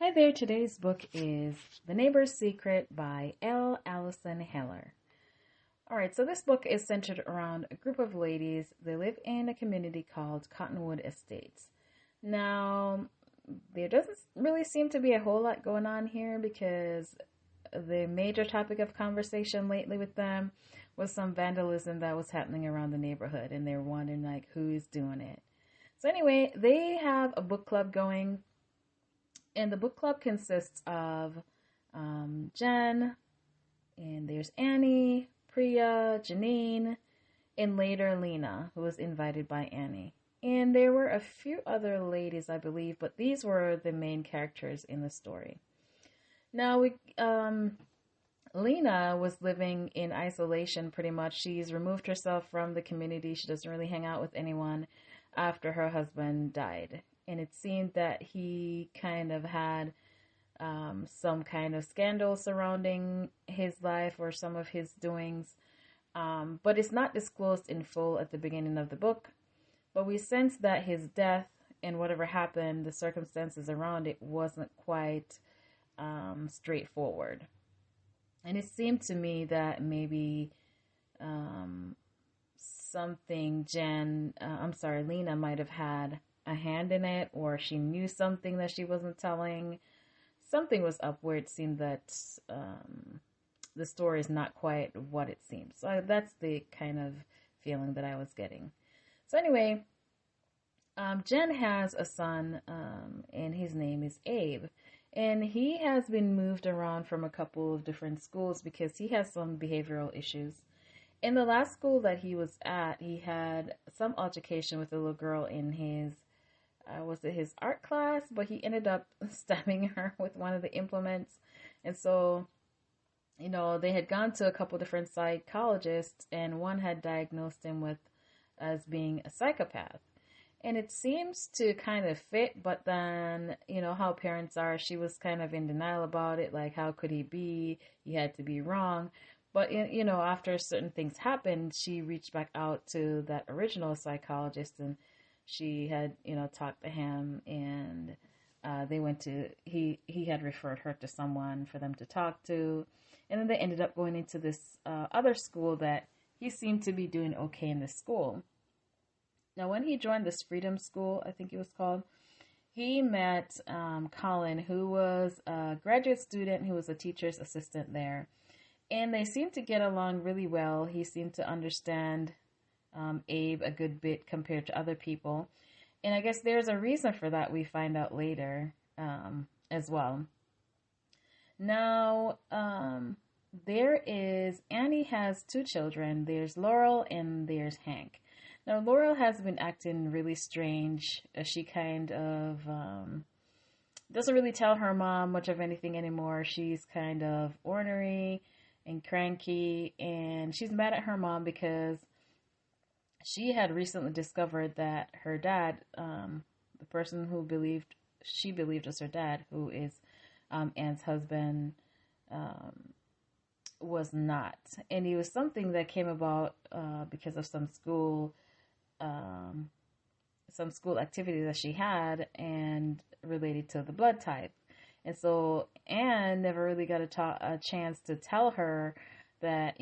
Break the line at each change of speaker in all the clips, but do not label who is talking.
Hi there, today's book is The Neighbor's Secret by L. Allison Heller. Alright, so this book is centered around a group of ladies. They live in a community called Cottonwood Estates. Now, there doesn't really seem to be a whole lot going on here because the major topic of conversation lately with them was some vandalism that was happening around the neighborhood, and they're wondering, like, who's doing it. So anyway, they have a book club going, and the book club consists of Jen, and there's Annie, Priya, Janine, and later Lena, who was invited by Annie. And there were a few other ladies, I believe, but these were the main characters in the story. Now, Lena was living in isolation pretty much. She's removed herself from the community. She doesn't really hang out with anyone after her husband died. And it seemed that he kind of had some kind of scandal surrounding his life or some of his doings. But it's not disclosed in full at the beginning of the book. But we sense that his death and whatever happened, the circumstances around it, wasn't quite straightforward. And it seemed to me that maybe Lena might have had a hand in it, or she knew something that she wasn't telling. Something was up where it seemed that the story is not quite what it seems. So that's the kind of feeling that I was getting. So anyway, Jen has a son, and his name is Abe. And he has been moved around from a couple of different schools because he has some behavioral issues. In the last school that he was at, he had some altercation with a little girl in his his art class, but he ended up stabbing her with one of the implements. And so, they had gone to a couple different psychologists, and one had diagnosed him with as being a psychopath. And it seems to kind of fit, but then, how parents are, she was kind of in denial about it. Like, how could he be? He had to be wrong. But, after certain things happened, she reached back out to that original psychologist, and she had, talked to him, and he had referred her to someone for them to talk to. And then they ended up going into this other school that he seemed to be doing okay in this school. Now, when he joined this Freedom School, I think it was called, he met Colin, who was a graduate student who was a teacher's assistant there. And they seemed to get along really well. He seemed to understand Abe a good bit compared to other people. And I guess there's a reason for that we find out later as well. Now, Annie has two children. There's Laurel and there's Hank. Now, Laurel has been acting really strange. She kind of doesn't really tell her mom much of anything anymore. She's kind of ornery and cranky, and she's mad at her mom because she had recently discovered that her dad, the person she believed was her dad, who is Anne's husband, was not. And it was something that came about because of some school activity that she had and related to the blood type. And so Anne never really got a chance to tell her that,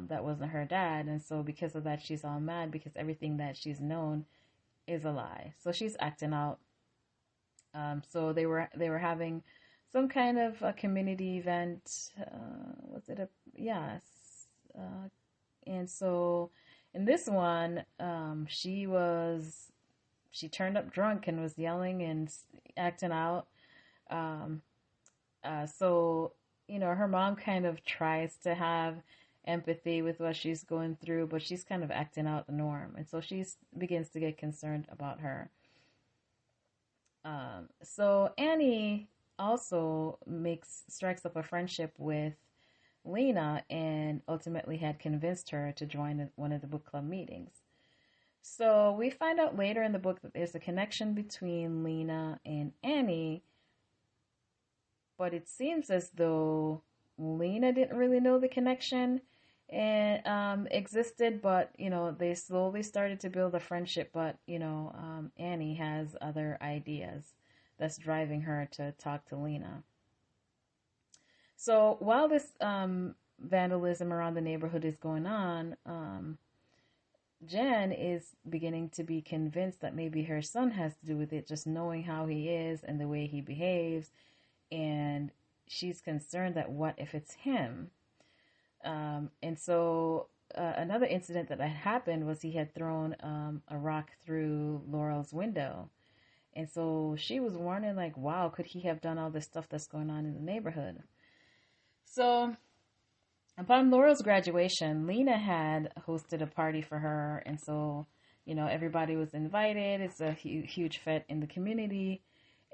that wasn't her dad. And so because of that, she's all mad because everything that she's known is a lie. So she's acting out. So they were having some kind of a community event. Yes. And so in this one, she turned up drunk and was yelling and acting out. So, her mom kind of tries to have empathy with what she's going through, but she's kind of acting out the norm. And so she begins to get concerned about her. So Annie also strikes up a friendship with Lena and ultimately had convinced her to join one of the book club meetings. So we find out later in the book that there's a connection between Lena and Annie, but it seems as though Lena didn't really know the connection and existed, but they slowly started to build a friendship. But Annie has other ideas that's driving her to talk to Lena. So while this vandalism around the neighborhood is going on, Jen is beginning to be convinced that maybe her son has to do with it, just knowing how he is and the way he behaves. And she's concerned that what if it's him? And so another incident that had happened was he had thrown a rock through Laurel's window. And so she was wondering, like, wow, could he have done all this stuff that's going on in the neighborhood? So upon Laurel's graduation, Lena had hosted a party for her. And so, everybody was invited. It's a huge fete in the community.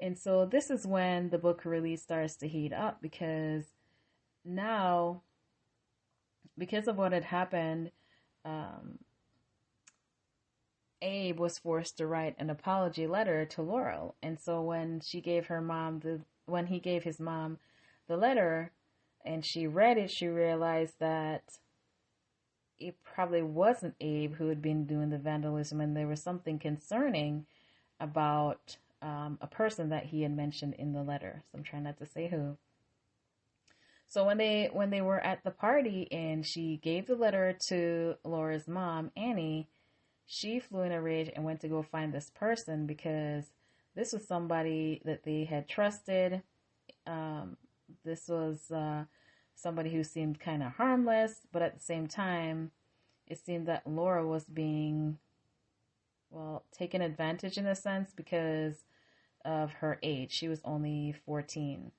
And so this is when the book really starts to heat up, because now, because of what had happened, Abe was forced to write an apology letter to Laurel. And so when he gave his mom the letter and she read it, she realized that it probably wasn't Abe who had been doing the vandalism, and there was something concerning about a person that he had mentioned in the letter. So I'm trying not to say who. So when they were at the party and she gave the letter to Laura's mom, Annie, she flew in a rage and went to go find this person, because this was somebody that they had trusted. This was somebody who seemed kind of harmless, but at the same time, it seemed that Laura was being, taken advantage in a sense because of her age. She was only 14.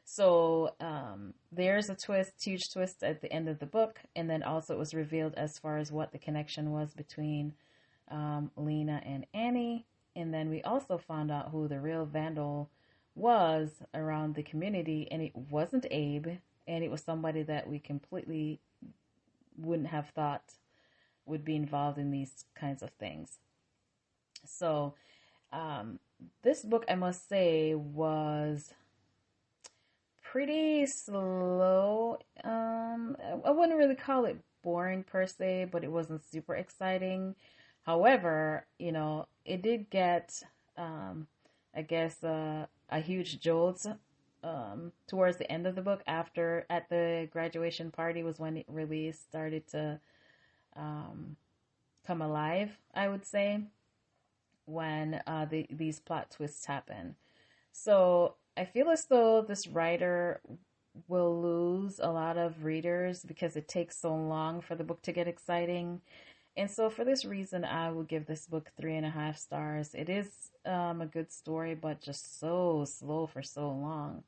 So there's a twist, huge twist at the end of the book. And then also it was revealed as far as what the connection was between Lena and Annie. And then we also found out who the real vandal was around the community. And it wasn't Abe. And it was somebody that we completely wouldn't have thought would be involved in these kinds of things. So this book, I must say, was pretty slow. I wouldn't really call it boring per se, but it wasn't super exciting. However, it did get, I guess, a huge jolt towards the end of the book. After, at the graduation party, was when it really started to come alive, I would say, when these plot twists happen. So I feel as though this writer will lose a lot of readers because it takes so long for the book to get exciting. And so for this reason, I will give this book 3.5 stars. It is a good story, but just so slow for so long.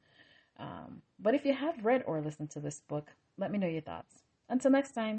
But if you have read or listened to this book, let me know your thoughts. Until next time.